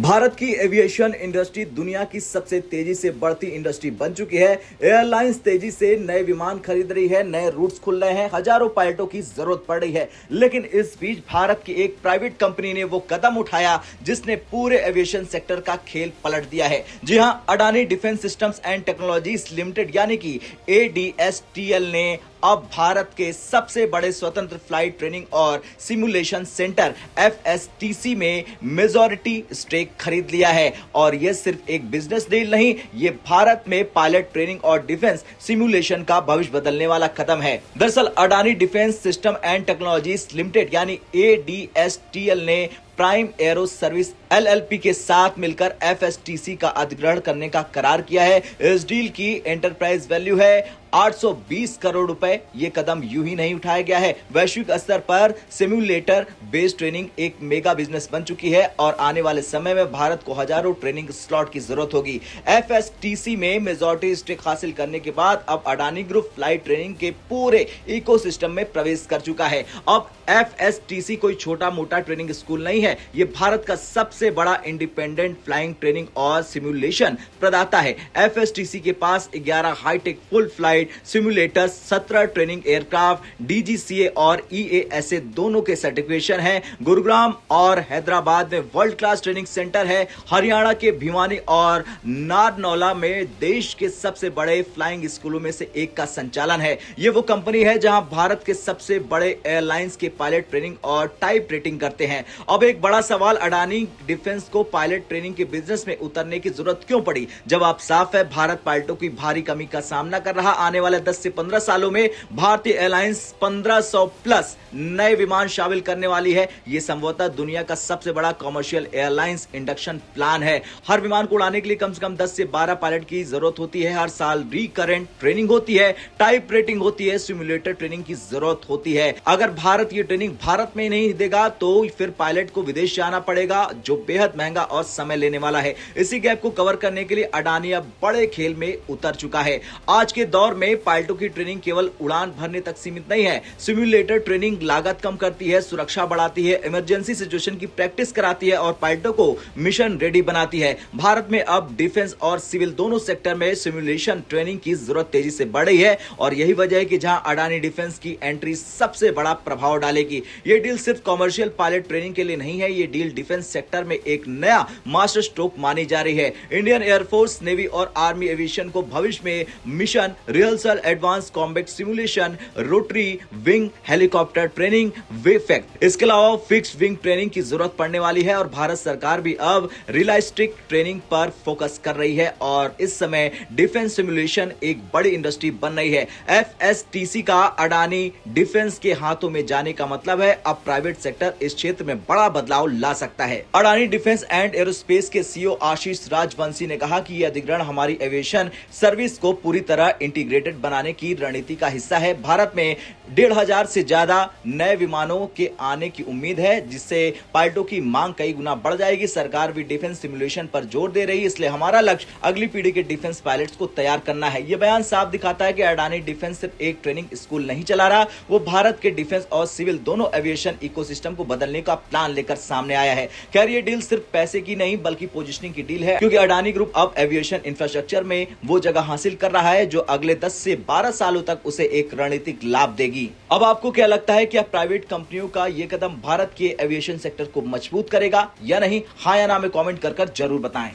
भारत की aviation industry दुनिया की सबसे तेजी से बढ़ती इंडस्ट्री बन चुकी है। एयरलाइंस तेजी से नए विमान खरीद रही है, नए रूट्स खुल रहे हैं, हजारों पायलटों की जरूरत पड़ रही है। लेकिन इस बीच भारत की एक प्राइवेट कंपनी ने वो कदम उठाया जिसने पूरे एविएशन सेक्टर का खेल पलट दिया है। जी हां, Adani defence systems and technologies limited यानी कि ADSTL ने अब भारत के सबसे बड़े स्वतंत्र फ्लाइट ट्रेनिंग और सिमुलेशन सेंटर FSTC में मेजॉरिटी स्टेक खरीद लिया है। और यह सिर्फ एक बिजनेस डील नहीं, यह भारत में पायलट ट्रेनिंग और डिफेंस सिमुलेशन का भविष्य बदलने वाला कदम है। दरअसल Adani defence system and technologies limited यानी ADSTL ने प्राइम एरो सर्विस LLP के साथ मिलकर FSTC का अधिग्रहण करने का करार किया है। इस डील की एंटरप्राइज वैल्यू है 820 करोड़ रुपए। ये कदम यूं ही नहीं उठाया गया है। वैश्विक स्तर पर सिमुलेटर बेस्ड ट्रेनिंग एक मेगा बिजनेस बन चुकी है और आने वाले समय में भारत को हजारों ट्रेनिंग स्लॉट की जरूरत होगी। FSTC में मेजॉरिटी स्टेक हासिल करने के बाद अब अडानी ग्रुप फ्लाइट ट्रेनिंग के पूरे इकोसिस्टम में प्रवेश कर चुका है। अब FSTC कोई छोटा मोटा ट्रेनिंग स्कूल नहीं है, ये भारत का सबसे बड़ा इंडिपेंडेंट फ्लाइंग ट्रेनिंग और सिमुलेशन प्रदाता है। FSTC के पास 11 high tech full flight simulators, 17 training aircraft, DGCA और EASA दोनों के सर्टिफिकेशन है। गुरुग्राम और हैदराबाद में वर्ल्ड क्लास ट्रेनिंग सेंटर है। हरियाणा के भिवानी और नारनौला में देश के सबसे बड़े फ्लाइंग स्कूलों में से एक का संचालन है। ये वो कंपनी है जहां भारत के सबसे बड़े एयरलाइंस के पायलट ट्रेनिंग और टाइप रेटिंग करते हैं। अब एक बड़ा सवाल, अडानी डिफेंस को पायलट ट्रेनिंग के बिजनेस में उतरने की जरूरत क्यों पड़ी? जवाब साफ है, भारत पायलटों की भारी कमी का सामना कर रहा। आने वाले 10 से 15 सालों में भारतीय एयरलाइंस 1500 प्लस नए विमान शामिल करने वाली है। यह संभवतः दुनिया का सबसे बड़ा कमर्शियल एयरलाइंस इंडक्शन प्लान है। हर विमान को उड़ाने के लिए कम से कम 10 से 12 पायलट की जरूरत होती है। हर साल रिकरेंट ट्रेनिंग होती है, टाइप रेटिंग होती है, सिमुलेटर ट्रेनिंग की जरूरत होती है। अगर भारत ये ट्रेनिंग भारत में नहीं देगा तो फिर पायलट को विदेश जाना पड़ेगा, जो बेहद महंगा और समय लेने वाला है। इसी गैप को कवर करने के लिए अडानी अब बड़े खेल में उतर चुका है। आज के दौर में पायलटों की ट्रेनिंग केवल उड़ान भरने तक सीमित नहीं है। सिमुलेटर ट्रेनिंग लागत कम करती है, सुरक्षा बढ़ाती है, इमरजेंसी सिचुएशन की प्रैक्टिस कराती है और पायलटों को मिशन रेडी बनाती है। भारत में अब डिफेंस और सिविल दोनों सेक्टर में सिमुलेशन ट्रेनिंग की जरूरत तेजी से बढ़ रही है और यही वजह है कि जहां अडानी डिफेंस की एंट्री सबसे बड़ा प्रभाव डालेगी। यह डील सिर्फ कमर्शियल पायलट ट्रेनिंग के लिए नहीं है, यह डील डिफेंस सेक्टर में एक नया मास्टर स्ट्रोक मानी जा रही है। इंडियन एयरफोर्स, नेवी और आर्मी एविएशन को भविष्य में mission, rehearsal, advance combat simulation, rotary wing helicopter training, वेफेक्ट, इसके अलावा फिक्स विंग ट्रेनिंग की जरूरत पड़ने वाली है और भारत सरकार भी अब रियलिस्टिक ट्रेनिंग पर फोकस कर रही है और इस समय डिफेंस सिमुलेशन एक बड़ी इंडस्ट्री बन रही है। FSTC का अडानी डिफेंस के हाथों में जाने का मतलब है अब प्राइवेट सेक्टर इस क्षेत्र में बड़ा बदलाव ला सकता है। अडानी डिफेंस एंड एरोस्पेस के CEO आशीष राजवंशी ने कहा कि यह अधिग्रहण हमारी एविएशन सर्विस को पूरी तरह इंटीग्रेटेड बनाने की रणनीति का हिस्सा है। भारत में 1500 से ज्यादा नए विमानों के आने की उम्मीद है, जिससे पायलटों की मांग कई गुना बढ़ जाएगी। सरकार भी डिफेंस सिमुलेशन पर जोर दे रही है, इसलिए हमारा लक्ष्य अगली पीढ़ी के डिफेंस पायलट्स को तैयार करना है। यह बयान साफ दिखाता है कि अडानी डिफेंस सिर्फ एक ट्रेनिंग स्कूल नहीं चला रहा, वो भारत के डिफेंस और सिविल दोनों एविएशन इकोसिस्टम को बदलने का प्लान लेकर सामने आया है। खैर, ये डील सिर्फ पैसे की नहीं बल्कि पोजीशनिंग की डील है, क्योंकि अडानी ग्रुप अब एविएशन इंफ्रास्ट्रक्चर में वो जगह हासिल कर रहा है जो अगले 10 से 12 सालों तक उसे एक रणनीतिक लाभ देगी। अब आपको क्या लगता है, क्या प्राइवेट कंपनियों का ये कदम भारत के एविएशन सेक्टर को मजबूत करेगा या नहीं? हाँ या ना में कमेंट कर जरूर बताएं।